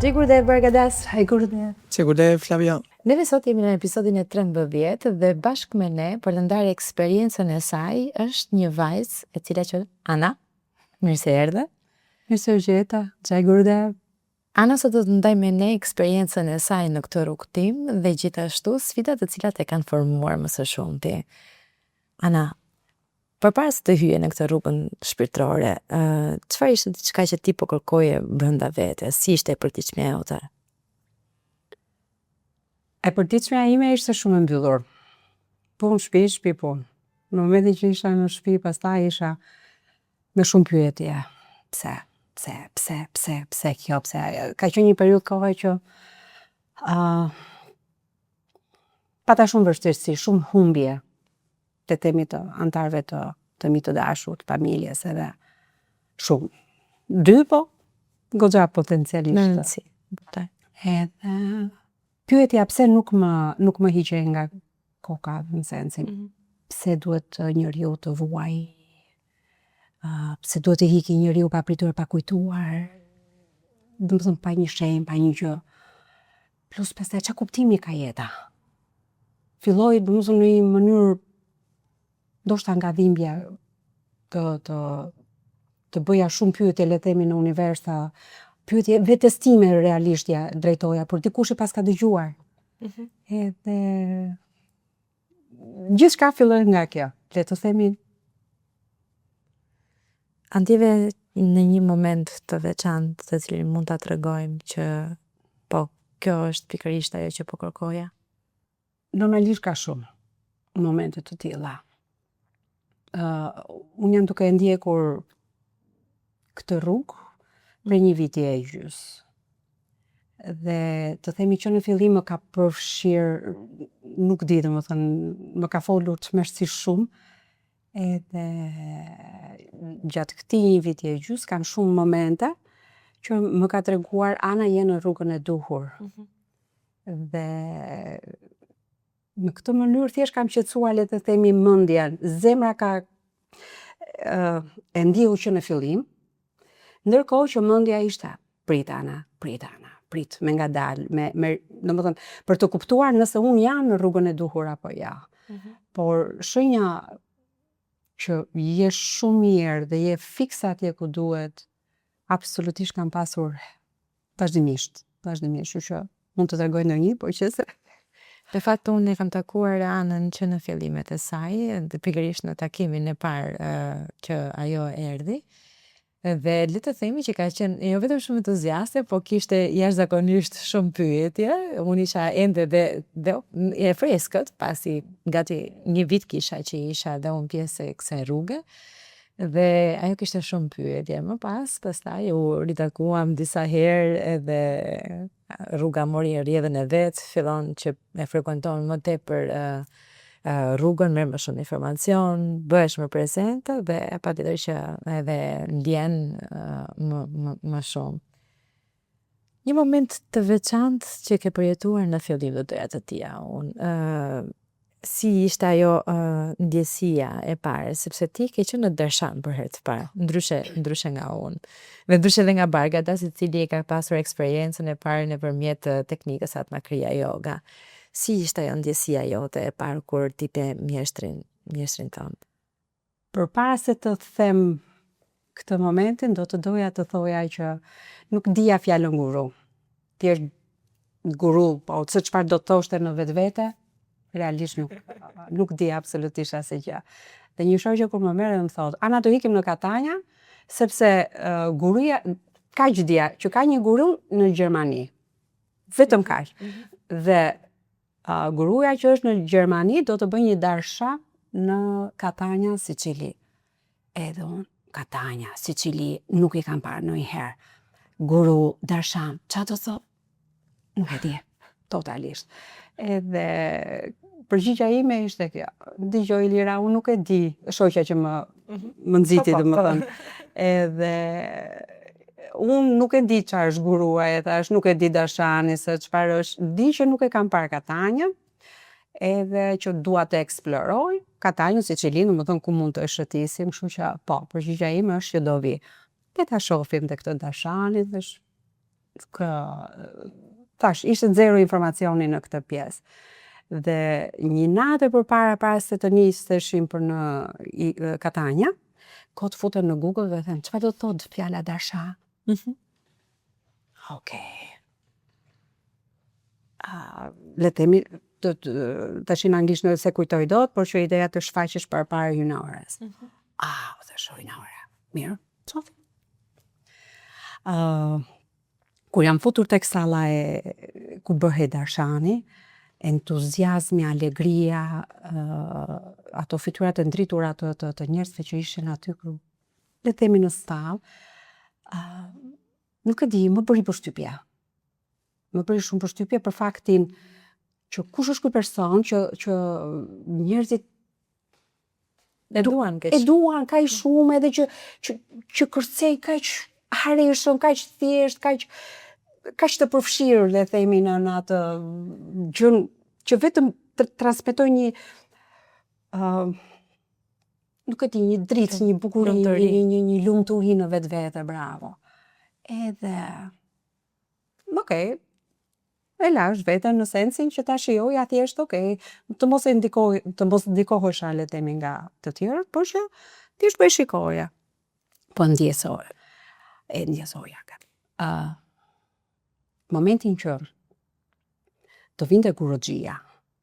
Gjigurde Bargadas. Gjigurde Flavia. Neve sot jemi në episodin e 13 dhe bashkë me ne për të ndarë eksperiencën e saj është një vajzë e cila që Ana. Mirë se erdhe. Mirë se u gjeta. Gjigurde. Ana sot do të ndaj me ne eksperiencën e saj në këtë rrugtim dhe gjithashtu sfidat të cilat e kanë formuar më së shumti. Ana, përpara se të hyje në këtë rrugën shpirtërore, çfarë ishte diçka që ti po kërkoje brenda vetes? Si ishte e përditshmja jote? E përditshmja ime ishte shumë e mbyllur. Punë, shtëpi, punë. Në momentin që isha në shtëpi, pastaj isha me shumë pyetje. Pse kjo, pse? Ka qenë një periudhë kohe që pata shumë vështirësi, shumë humbje të temi të antarëve të mi të dashur, të familjes edhe shumë. 2 po, goxha potencialisht. Në rëndësi. Edhe pyetja pse nuk më hiqe nga koka, në sensin. Pse duhet njeriu të vuaj? Pse duhet të hiki njeriu pa pritur, pa kujtuar? Domethënë pa një shenjë, pa një gjë. Plus pastaj ç'a kuptimi ka jeta? Filloi domethënë në një mënyrë ndoshta nga dhimbja të bëja shumë pyetje, le të themi, në univers, pyetje vetestime realisht ja drejtoja, por dikush e pas ka dëgjuar. Edhe gjithçka filloi nga kjo, le të themi. A ndjeve në një moment të veçantë të cilin mund ta tregojmë që po, kjo është pikërisht ajo që po kërkoja? Normalisht ka shumë momente të tilla. Unë jam duke ndjekur këtë rrugë për një viti e gjys. Dhe të themi që në fillim më ka përfshirë, nuk di domethënë, më ka folur tmerrsisht shumë. Edhe gjatë këtij një viti e gjys kam shumë momente që më ka treguar Ana je në rrugën e duhur. Dhe në këtë mënyrë thjesht kam qetësuar, le të themi, mendjen. Zemra ka e ndihu që në fillim, ndërkohë që mendja ishte prit Ana, prit me ngadalë, domethënë për të kuptuar nëse unë jam në rrugën e duhur apo ja. Por shenja që je shumë mirë dhe je fikse atje ku duhet, absolutisht kam pasur vazhdimisht, që mund të tregoj ndonjë, por që se Në fakt unë e kam takuar Anën që në fillimet e saj, dhe pikërisht në takimin e parë që ajo erdhi. Dhe le të themi që ka qenë jo vetëm shumë entuziaste, po kishte jashtëzakonisht shumë pyetje. Unë isha ende dhe e freskët, pasi gati një vit kisha që isha dhe unë pjesë e kësaj rruge. Dhe ajo kishte shumë pyetje. Më pastaj u ritakuam disa herë edhe rruga mori rrjedhën e vet, fillon që e frekuenton më tepër rrugën, merr më shumë informacion, bëhesh më prezente dhe patjetër që edhe ndjen më shumë. Një moment të veçantë që ke përjetuar në fillim të doja të tia unë. Si ishte ajo ndjesia e parë, sepse ti ke qenë në Dershan për herë të parë, ndryshe nga unë. Dhe ndryshe edhe nga Bargadas, i cili e ka pasur eksperiencën e parë nëpërmjet teknikës Atma Kriya Yoga. Si ishte ajo ndjesia jote e parë kur ti pe mjeshtrin tënd? Përpara se të them këtë momentin, do të doja të thoja që nuk dija fjalën guru. Thjesht guru, po se çfarë do të thoshte në vetvete, realisht nuk di absolutisht asnjë gjë. Dhe një shoqe kur më merr dhe më thotë, Ana do ikim në Katania, sepse guruja kaq dia që ka një guru në Gjermani. Vetëm kaq. Dhe guruja që është në Gjermani do të bëjë një darsha në Katania, Sicili. Edhe unë, Katania, Sicili, nuk i kam parë ndonjëherë. Guru, darsha, çfarë do thotë? Nuk e di, totalisht. Edhe përgjigja ime ishte kjo. Dëgjoj Lira, unë nuk e di, shoqja që më nxiti domethënë. Edhe unë nuk e di çfarë është gurua, e thash, nuk e di dashani se çfarë është, di që nuk e kam parë Katanjën, edhe që dua të eksploroj Katanjën, Sicilinë, domethënë ku mund të shëtisim, kështu që po, përgjigja ime është që do vi. Le ta shohim te këtë dashani, thash. Thash, ishte zero informacioni në këtë pjesë. Dhe një natë para se të niseshim për në Katania, kot futem në Google dhe them, çfarë do të thotë fjala dasha? Okej. Le të themi tash në anglisht nuk se kujtoj dot, por që ideja të shfaqesh përpara hyjnores. Dhe hyjnore. Mirë. Çofi. Kur jam futur tek salla ku bëhej darshani, entuziazmi, alegria, ato fytyrat e ndritura të njerëzve që ishin aty ku le të themi në stall, nuk e di, më bëri përshtypje. Më bëri shumë përshtypje për faktin që kush është ky person që njerëzit e duan kaq shumë edhe që kërcej kaq hareshëm, kaq thjesht, kaq të përfshirë, le themi në atë gjën që vetëm transmetoj një nuk e di, një dritë, një bukuri, një lumturi në vetvete, bravo. Edhe e lash veten në sensin që ta shijoja thjesht, të mos ndikohesha, le themi, nga të tjerët, por që thjesht po e shikoja. Po ndjesoja. Momentin që të vinte gurëxhia,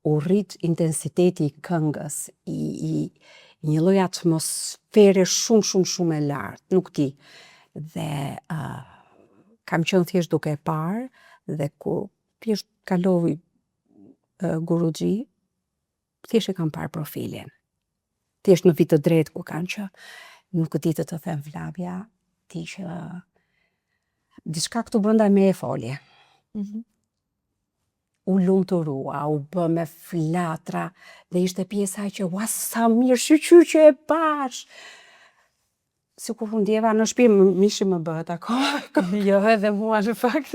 u rrit intensiteti i këngës, i një lloj atmosfere shumë e lartë, nuk di. Dhe kam qenë thjesht duke e parë dhe kur thjesht kaloi gurëxhi, thjesht e kam parë profilin. Thjesht në vit të drejtë ku kanë që nuk di të them Flavia, ti që diçka këtu brenda me e folje. U lumturua, u bë me flatra dhe ishte pjesa që sa mirë shqyqy që e pash. Sikur unë ndjeva në shtëpi mishi më bëhet akoma. Jo, edhe mua në fakt.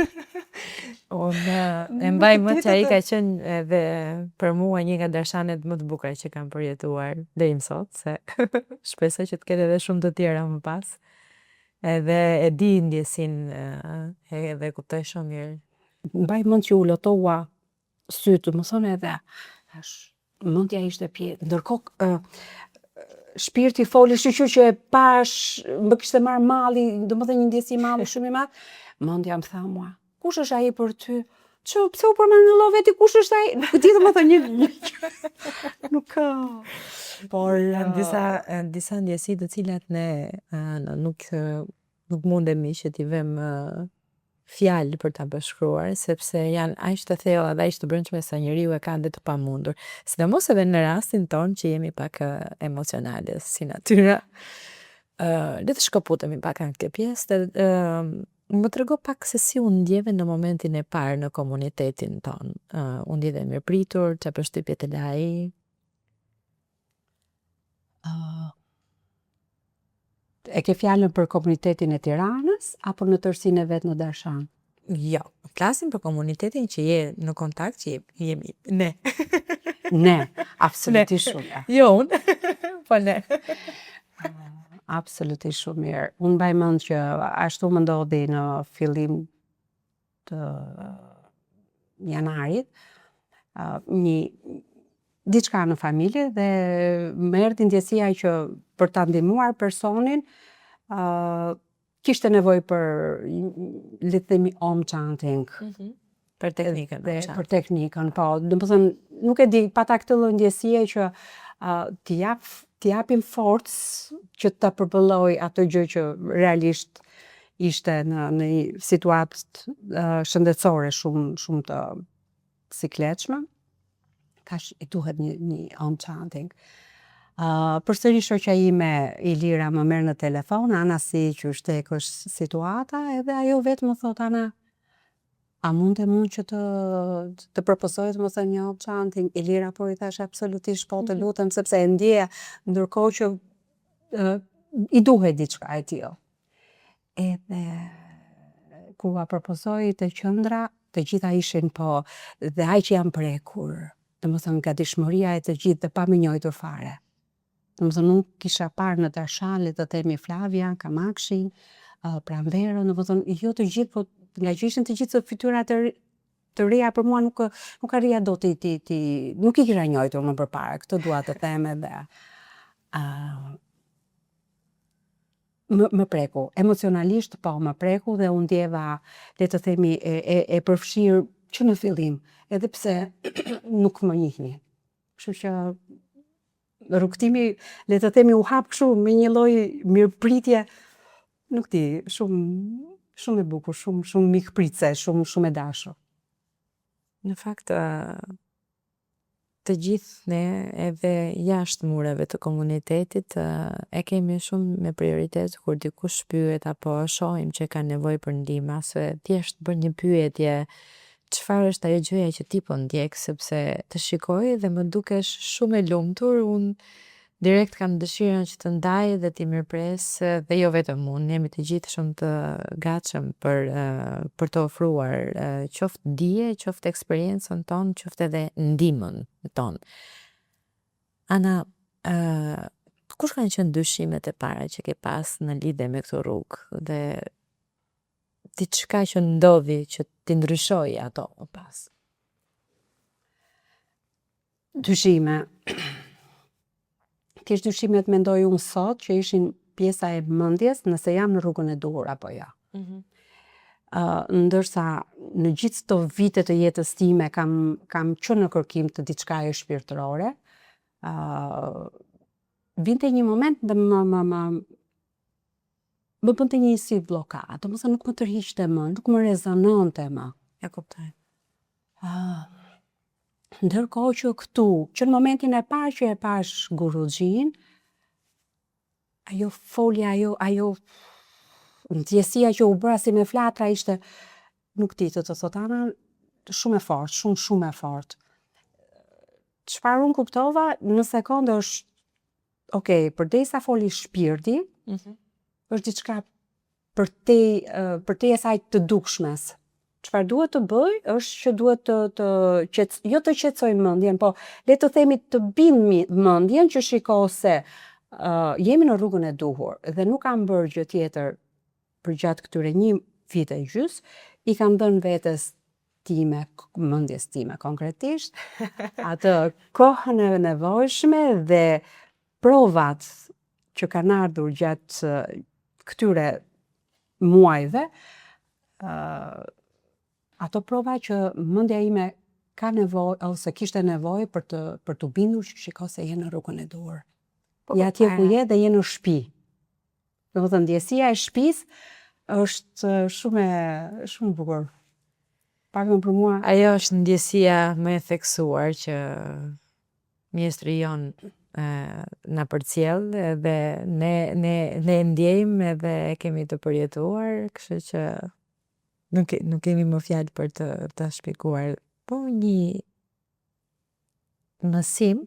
Unë e mbaj më që ai ka qenë edhe për mua një nga darshanet më të bukura që kam përjetuar deri më sot, se shpresoj që të ketë edhe shumë të tjera më pas. Edhe e di ndjesin edhe kuptoj shumë mirë. Mbaj mend që u lotoua sytë, më thonë edhe mendja ishte pjetë. Ndërkohë shpirti foli, shqyqy që e pash, më kishte marrë malli, domethënë një ndjesi malli shumë i madh. Mendja më tha mua, kush është ai për ty? Pse u përmendëllove veti kush është ai? Nuk di domethënë një nuk ka. Por disa ndjesi të cilat ne nuk mundemi që t'i vëmë fjalë për ta bashkruar, sepse janë aq të thella dhe aq të brendshme sa njeriu e ka dhe të pamundur. Sidomos edhe në rastin ton që jemi pak emocionale si natyra. Le të shkëputemi pak në këtë pjesë, më trego pak se si u ndjeve në momentin e parë në komunitetin ton. U ndjeve mirëpritur, çfarë përshtypje të laj? E ke fjalën për komunitetin e Tiranës apo në tërësinë e vet në Darshan? Jo, flasim për komunitetin që je në kontakt, që jemi ne. Ne, absolutisht shumë. Jo unë, po ne. Absolutisht shumë mirë. Unë mbaj mend që ashtu më ndodhi në fillim të janarit, diçka në familje dhe më erdhi ndjesia që për ta ndihmuar personin kishte nevojë për le të themi home chanting. Për teknikën. Për teknikën, po. Domethënë nuk e di, pata këtë lloj ndjesie që t'i japim forcë që ta përballoj atë gjë që realisht ishte në një situatë shëndetësore shumë të sikletshme. Tash i duhet një home chanting. Përsëri shoqja ime Ilira më merr në telefon, Ana si që shtek është situata, edhe ajo vetë më thot, Ana, a mund që të propozoj të më thënë një home chanting? Ilira po i thash absolutisht po, të lutem, sepse e ndjeja ndërkohë që i duhet diçka e tillë. Edhe kur a propozoi të qendra, të gjitha ishin po, dhe aq janë prekur. Domethënë gatishmëria e të gjithë dhe pa më njohur fare. Domethënë unë kisha parë në Darshan, le të themi Flavia, Kamakshin, Pranverën, domethënë jo të gjithë, po nga që ishin të gjithë fytyra të reja për mua nuk arrija do nuk i kisha njojtur më përpara, këtë dua të them edhe më preku, emocionalisht po më preku dhe unë ndjeva, le të themi, e përfshirë që në fillim, edhe pse nuk më njihni. Kështu që rrugtimi, le të themi, u hap kështu me një lloj mirëpritje, nuk di, shumë e bukur, shumë mikpritse, shumë e dashur. Në fakt, të gjithë ne edhe jashtë mureve të komunitetit e kemi shumë me prioritet kur dikush pyet apo shohim që ka nevojë për ndihmë, se thjesht bën një pyetje, çfarë është ajo gjëja që ti po ndjek, sepse të shikoj dhe më dukesh shumë e lumtur, unë direkt kam dëshirën që të ndaj dhe t'i mirëpres, dhe jo vetëm unë, jemi të gjithë shumë të gatshëm për të ofruar qoftë dije, qoftë eksperiencën tonë, qoftë edhe ndihmën tonë. Ana, kush kanë qenë dyshimet e para që ke pas në lidhje me këtë rrugë dhe diçka që ndodhi që ti ndryshoi ato më pas? Dyshime. Thjesht dyshimet mendoj unë sot që ishin pjesa e mendjes nëse jam në rrugën e duhur apo jo. Ndërsa në gjithë këto vite të jetës time kam qenë në kërkim të diçkaje shpirtërore. Vinte një moment dhe më bënte një si blokadë, domethënë nuk më tërhiqte më, nuk më rezononte më. Ja kuptoj. Ndërkohë që këtu, që në momentin e parë që e pash Guruxhin, ajo folja, ajo ndjesia që u bëra si me flatra ishte, nuk di të thot Ana, shumë e fortë, shumë e fortë. Çfarë unë kuptova në sekondë është, okay, përderisa foli shpirti, është diçka për te e saj të dukshmes. Çfarë duhet të bëj është që duhet jo të qetësoj mendjen, po le të themi të bind mendjen që shiko se jemi në rrugën e duhur dhe nuk kam bërë gjë tjetër për gjatë këtyre 1 vite e gjys, i kam dhënë vetes time, mendjes time konkretisht, atë kohën e nevojshme dhe provat që kanë ardhur gjatë këtyre muajve, ato prova që mendja ime ka nevojë ose kishte nevojë për të bindur që shiko se je në rrugën e duhur. Je atje ku je dhe je në shtëpi. Domethënë ndjesia e shtëpisë është shumë e bukur. Pakën për mua. Ajo është ndjesia më e theksuar që mjeshtri jon na përcjell dhe ne ndjejmë edhe e kemi të përjetuar, kështu që nuk kemi më fjalë për të shpjeguar, po një mësim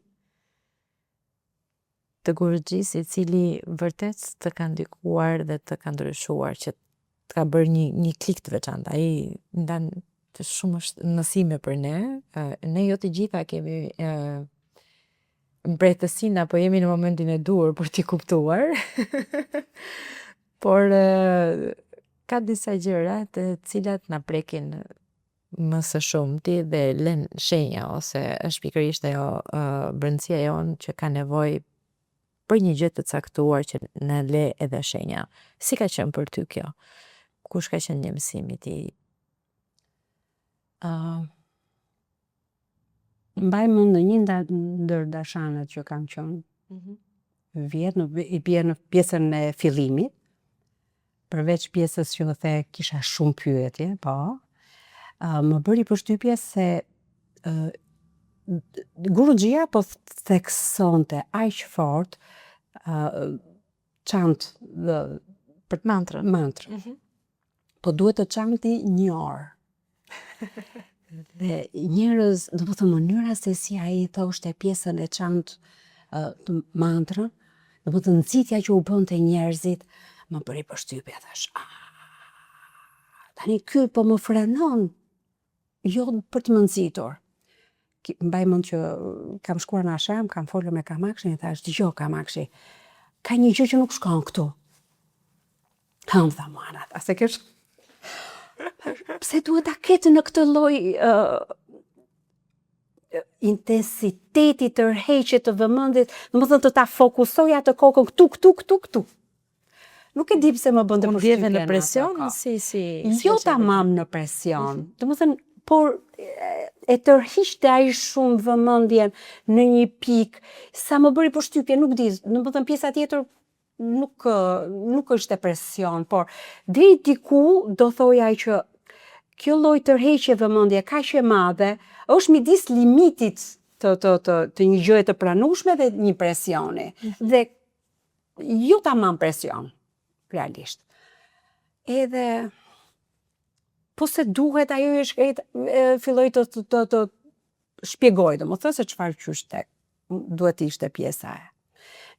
të Guruxhis i cili vërtet të ka ndikuar dhe të ka ndryshuar, që të ka bërë një klik të veçantë. Ai ndan të shumë është mësime për ne. Ne jo të gjitha kemi mbretësinë apo jemi në momentin e duhur për t'i kuptuar. Por ka disa gjëra të cilat na prekin më së shumti dhe lën shenja, ose është pikërisht ajo brendësia jonë që ka nevojë për një gjë të caktuar që na le edhe shenja. Si ka qenë për ty kjo? Kush ka qenë një mësim i tij? Mbaj mend në një ndër dashanet që kam qenë. I bie në pjesën e fillimit. Përveç pjesës që the kisha shumë pyetje, po, më bëri përshtypje se Guruxhia po theksonte aq fort çant për mantrën. Po duhet të çanti 1 orë. Dhe njerëz, domethënë mënyra se si ai thoshte pjesën e çant të mantrën, domethënë nxitja që u bënte njerëzit, më bëri përshtypje, thash, tani ky po më frenon, jo për të më nxitur. Mbaj mend që kam shkuar në ashram, kam folur me Kamakshin, i thash, dëgjoj Kamakshi, ka një gjë që nuk shkon këtu. Tha mua, ase kesh Pse duhet ta ketë në këtë lloj intensiteti tërheqje të vëmendjes, domethënë të ta fokusoj atë kokën këtu. Nuk e di pse më bën të përshtypje në presion si jo tamam në presion. Domethënë, por e tërhiqte ai shumë vëmendjen në një pikë, sa më bëri përshtypje, nuk di, domethënë pjesa tjetër nuk është e presion, por deri diku do thoja që kjo lloj tërheqje vëmendje kaq e madhe është midis limitit të një gjëje të pranueshme dhe një presioni. Dhe jo tamam presion, realisht. Edhe po se duhet ajo e shkret filloi të shpjegoj, domethënë se çfarë qysh duhet ishte pjesa e.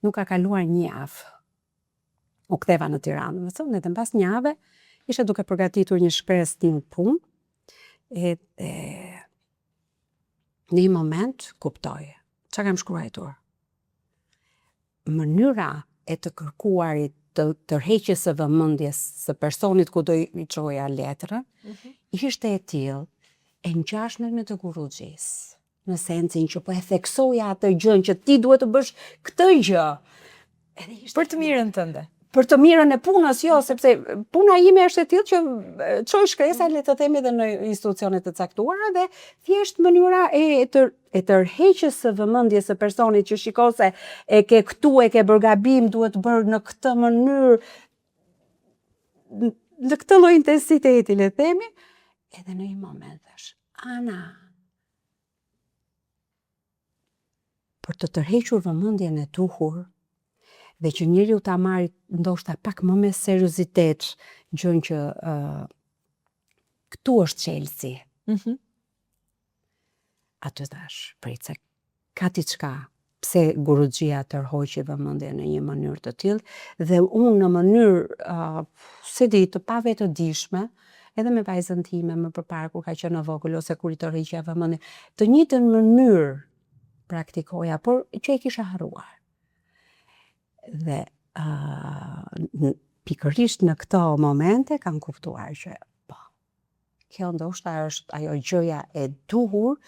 Nuk ka kaluar një javë. U ktheva në Tiranë, domethënë, edhe mbas një jave isha duke përgatitur një shpresë një punë, e në një moment kuptoj çka kam shkruar. Mënyra e të kërkuarit të tërheqjes së vëmendjes së personit ku do i çoja letrën, ishte e tillë e ngjashme me të Gurruxhis. Në sensin që po e theksoja atë gjën që ti duhet të bësh këtë gjë. Për të mirën tënde. Për të mirën e punës, jo, sepse puna ime është e tillë që çoj shkresa, le të themi, edhe në institucione të caktuara dhe thjesht mënyra e tërheqjes së vëmendjes së personit që shikon se e ke këtu, e ke bërë gabim, duhet bërë në këtë mënyrë, në këtë lloj intensiteti, le të themi, edhe në një moment thash, Ana, për të tërhequr vëmendjen e duhur, dhe që njeriu ta marrë ndoshta pak më me seriozitet gjën që këtu është çelësi. Atë thash, prit se ka diçka, pse Gurruxhia tërhoqi vëmendjen në një mënyrë të tillë dhe unë në mënyrë se di të pavetëdijshme, edhe me vajzën time më përpara kur ka qenë në vogël ose kur i tërhiqja vëmendjen, të njëjtën mënyrë praktikoja, por që e kisha harruar. Dhe pikërisht në këto momente kam kuptuar që po, kjo ndoshta është ajo gjëja e duhur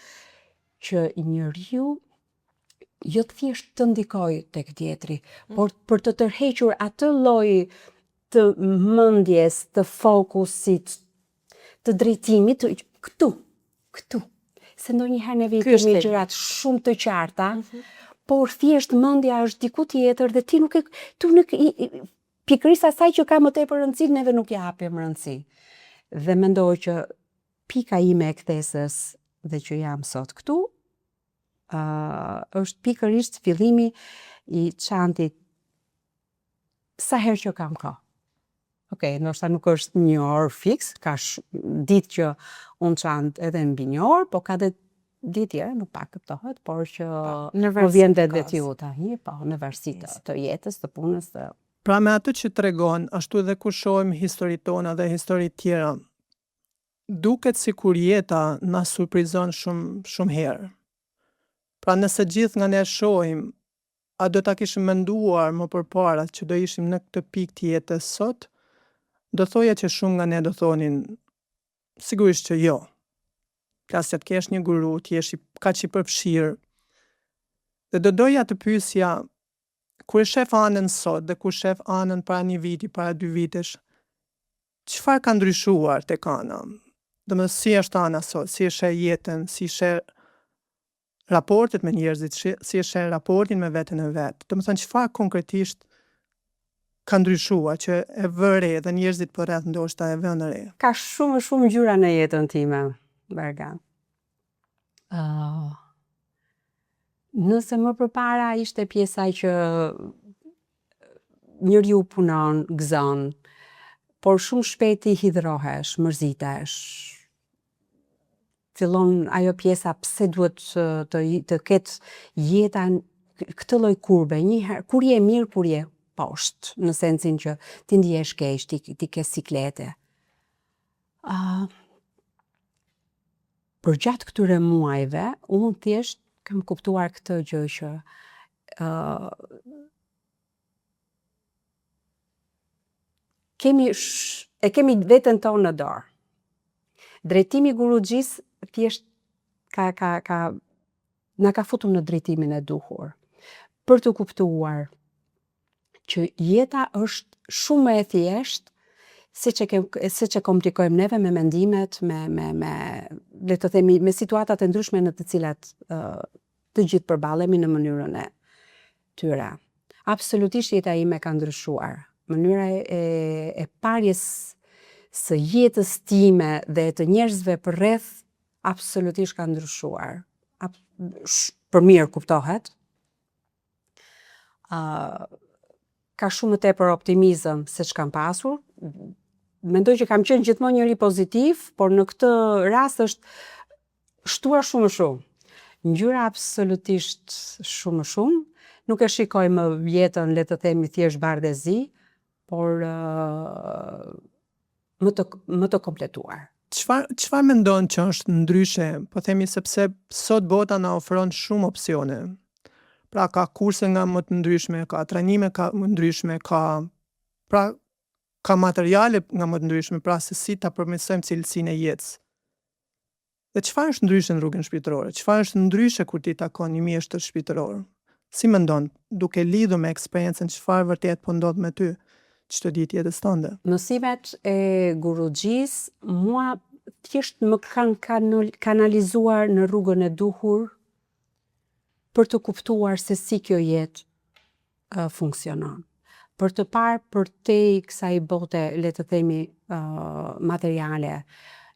që njeriu jo thjesht të ndikoj tek tjetri, por për të tërhequr atë lloj të mendjes, të fokusit, të drejtimit këtu. Se ndonjëherë ne vejtemi gjërat shumë të qarta, por thjesht mendja është diku tjetër dhe ti nuk pikërisht asaj që ka më tepër rëndësi, neve nuk ja japim rëndësi. Dhe mendoj që pika ime e kthesës dhe që jam sot këtu, është pikërisht fillimi i çantit sa herë që kam kohë. Okej, ndoshta nuk është një orë fiks, ka ditë që unë çant edhe mbi një orë, po ka dhe ditë tjera, nuk pak këptohet, por që po vjen dhe ju tani, po në varësi të jetës, të punës, të... Pra me atë që tregon, ashtu edhe kur shohim historitë tona dhe historitë tjera, duket sikur jeta na surprizon shumë herë. Pra nëse gjithë nga ne shohim, a do ta kishim menduar më përpara që do ishim në këtë pikë të jetës sot, do thoja që shumë nga ne do thonin sigurisht që jo. Klasja të kesh një guru, të jesh kaq i përfshirë. Dhe do doja të pyesja, kur e shef Anën sot dhe kur shef Anën para një viti, para 2 vitesh, çfarë ka ndryshuar tek Ana? Domethënë si është Ana sot, si e sheh jetën, si sheh raportet me njerëzit, si e sheh raportin me veten e vet. Domethënë çfarë konkretisht ka ndryshuar që e vë re dhe njerëzit po rreth ndoshta e vënë re? Ka shumë gjëra në jetën time. Bergan. Nëse më përpara ishte pjesa që njeriu punon, gëzon, por shumë shpejt i hidhrohesh, mërzitesh. Fillon ajo pjesa pse duhet të ketë jeta këtë lloj kurbe, njëherë kur je mirë, kur je poshtë, në sensin që ti ndihesh keq, ti ke siklete. Për gjatë këtyre muajve, unë thjesht kam kuptuar këtë gjë që kemi veten tonë në dorë. Drejtimi i guruxhis thjesht na ka futur në drejtimin e duhur. Për të kuptuar që jeta është shumë e thjeshtë, siç e komplikojmë neve me mendimet, le të themi, me situatat e ndryshme në të cilat të gjithë përballemi në mënyrën e tyre. Absolutisht jeta ime ka ndryshuar. Mënyra e parjes së jetës time dhe të njerëzve përreth absolutisht ka ndryshuar. Për mirë kuptohet. Ka shumë më tepër optimizëm se ç'kam pasur. Mendoj që kam qenë gjithmonë njëri pozitiv, por në këtë rast është shtuar shumë më shumë. Ngjyra absolutisht shumë më shumë. Nuk e shikoj më jetën, le të themi, thjesht bardhë e zi, por më të kompletuar. Çfarë mendon që është ndryshe? Po themi sepse sot bota na ofron shumë opsione. Pra ka kurse nga më të ndryshme, ka trajnime ka më ndryshme, ka materiale nga më të ndryshme, pra se si ta përmirësojmë cilësinë e jetës. Dhe çfarë është ndryshe në rrugën shpirtërore? Çfarë është ndryshe kur ti takon një mjeshtër shpirtëror? Si mendon, duke lidhur me eksperiencën, çfarë vërtet po ndodh me ty çdo ditë jetës tënde? Mësimet e guruxhis mua thjesht më kanë kanalizuar në rrugën e duhur për të kuptuar se si kjo jetë funksionon. Për të parë përtej kësaj bote, le të themi, materiale,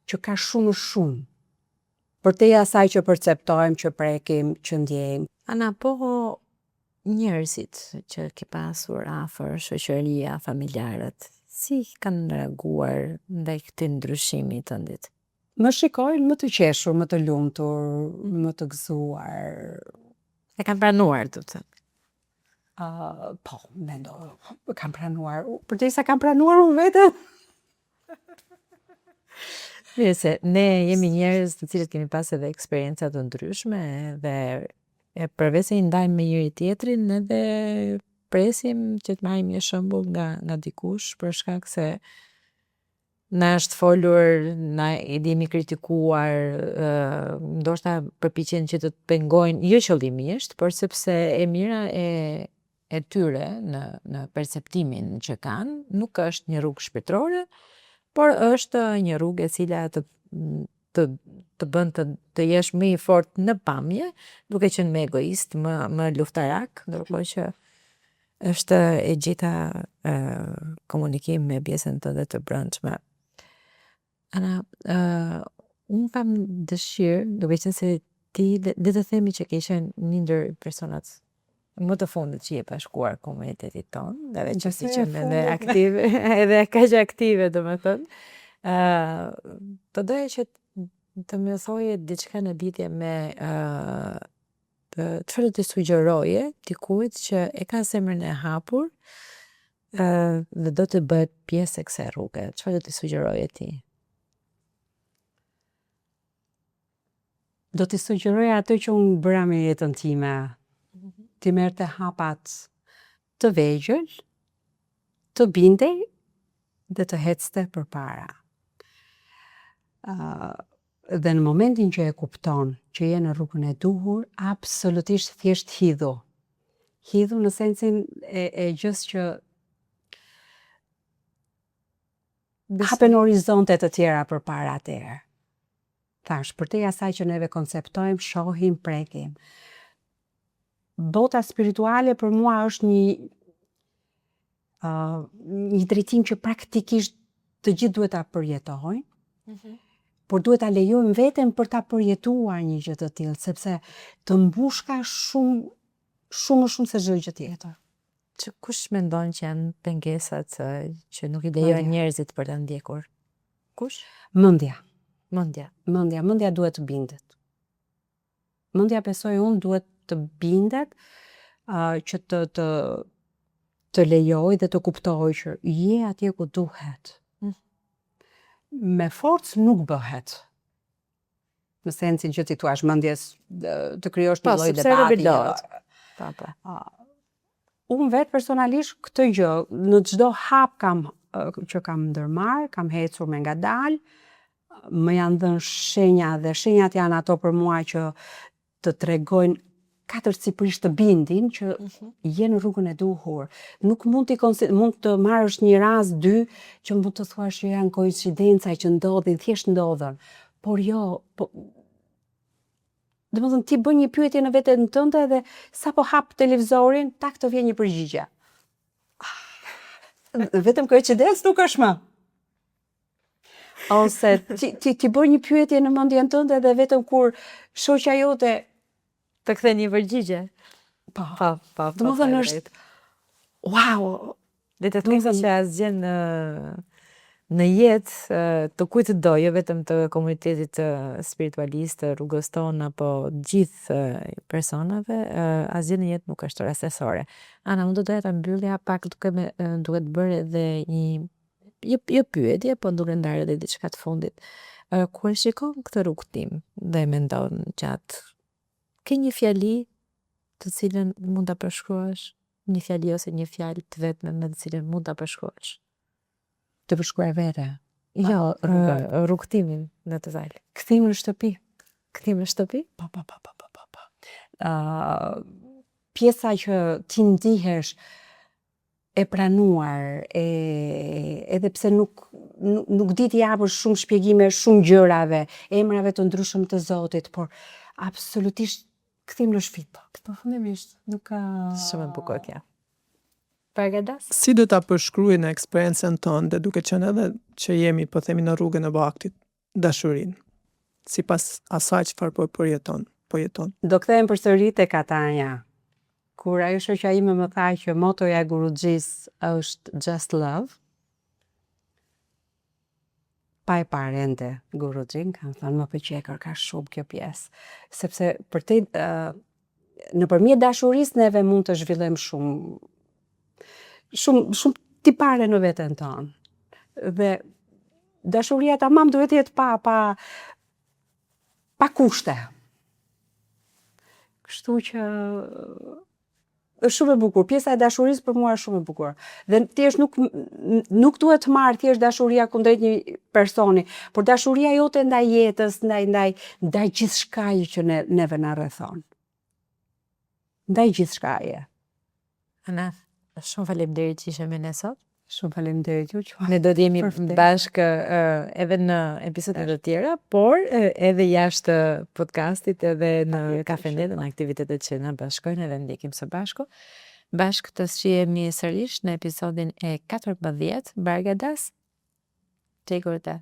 që ka shumë shumë. Përtej asaj që perceptojmë, që prekim, që ndjejmë. Ana, po njerëzit që ke pasur afër, shoqëria, familjarët, si kanë reaguar ndaj këtij ndryshimi të ndit? Më shikojnë më të qeshur, më të lumtur, më të gëzuar. E kanë pranuar, do të thënë. Po, mendoj, kam pranuar. Përderisa kam pranuar unë vetë. Mirë se ne jemi njerëz të cilët kemi pas edhe eksperienca të ndryshme dhe përveç se i ndajmë me njëri tjetrin, edhe presim që të marrim një shembull nga dikush për shkak se na është folur, na i dimi kritikuar, ndoshta përpiqen që të pengojnë jo qëllimisht, por sepse e mira e tyre në perceptimin që kanë, nuk është një rrugë shpirtërore, por është një rrugë e cila të bën të jesh më i fortë në pamje, duke qenë më egoist, më luftarak, ndërkohë që është e gjitha komunikim me pjesën tënde të brendshme. Ana, unë kam dëshirë, duke qenë se ti le të themi që ke qenë një ndër personat më të fundit që je bashkuar komunitetit tonë, dhe që si qenë edhe aktive, edhe kaq aktive, domethënë. Të doja që të më thoje diçka në lidhje me çfarë të sugjeroje dikujt që e ka zemrën e hapur dhe do të bëhet pjesë e kësaj rruge. Çfarë do të sugjeroje ti? Do t'i sugjeroja ato që unë bëra me jetën time. Ti merrte hapat të vegjël, të bindej dhe të ecste përpara. Dhe në momentin që e kupton që je në rrugën e duhur, absolutisht thjesht hidhu. Hidhu në sensin e gjës që hapen horizonte të tjera përpara atëherë. Thash, përtej asaj që neve konceptojmë, shohim, prekim. Bota spirituale për mua është një drejtim që praktikisht të gjithë duhet ta përjetojnë, por duhet ta lejojmë veten për ta përjetuar një gjë të tillë, sepse të mbush ka shumë më shumë se çdo gjë tjetër. Që kush mendon që janë pengesat që nuk i lejojnë njerëzit për ta ndjekur? Kush? Mendja. Mendja duhet të bindet. Mendja, besoj unë, duhet të bindet që të lejoj dhe të kuptoj që je atje ku duhet. Me forcë nuk bëhet. Në sensin që ti thua mendjes të krijosh një lloj debati. Unë vetë personalisht këtë gjë në çdo hap që kam ndërmarr, kam hecur me ngadalë, më janë dhënë shenja dhe shenjat janë ato për mua që të tregojnë katërcipërisht të bindin që je në rrugën e duhur. Nuk mund mund të marrësh një rast, dy, që mund të thuash që janë koincidenca që ndodhin, thjesht ndodhen. Por jo, domethënë ti bën një pyetje në veten tënde dhe sapo hap televizorin, tak të vjen një përgjigje. Vetëm koincidencë nuk është më. Ose ti bën një pyetje në mendjen tënde dhe vetëm kur shoqja jote të kthen një përgjigje. Po. Domethënë është wow. Dhe të them që asgjë në jetë të kujt të do, jo vetëm të komunitetit spiritualist, të rrugës tonë, apo gjithë personave, asgjë në jetë nuk është rastësore. Ana, unë do doja ta mbyllja pak duke të bërë edhe jo pyetje, po duke ndarë edhe diçka të fundit. Kur shikon këtë rrugtim dhe mendon gjatë, ke një fjali të cilën mund ta përshkruash, një fjali ose një fjalë të vetme me të cilën mund ta përshkruash? Të përshkruaj vete. Jo, rrugtimin në të zalë. Kthim në shtëpi. Kthim në shtëpi? Po. Pjesa që ti ndihesh e pranuar, edhe pse nuk di të japësh shumë shpjegime shumë gjërave, emrave të ndryshëm të Zotit, por absolutisht kthim në shtëpi. Përfundimisht, nuk ka shumë e bukur kjo. Bargadas? Si do ta përshkruaj në eksperiencën tonë dhe duke qenë edhe që jemi, po themi, në rrugën e baktit, dashurinë, sipas asaj çfarë po jeton. Do kthehem përsëri tek Katania. Kur ajo shoqja ime më tha që motoja e Guruxhis është just love, pa e parë ende Guruxhin, kanë thënë më pëlqej ka shumë kjo pjesë, sepse nëpërmjet dashurisë neve mund të zhvillojmë shumë tipare në veten tonë. Dhe dashuria tamam duhet të jetë pa kushte. Kështu që është shumë e bukur. Pjesa e dashurisë për mua është shumë e bukur. Dhe thjesht nuk duhet të marr thjesht dashuria kundrejt një personi, por dashuria jote ndaj jetës, ndaj gjithçkaje që neve na rrethon. Ndaj gjithçkaje. Ana, shumë faleminderit që ishe me ne sot. Shumë faleminderit ju. Ne do të jemi bashkë edhe në episode të tjera, por edhe jashtë podcastit, edhe në kafenet, në aktivitetet që na bashkojnë edhe ndjekim së bashku. Bashkë të shihemi sërish në episodin e 14. Bargadas. Çegurte.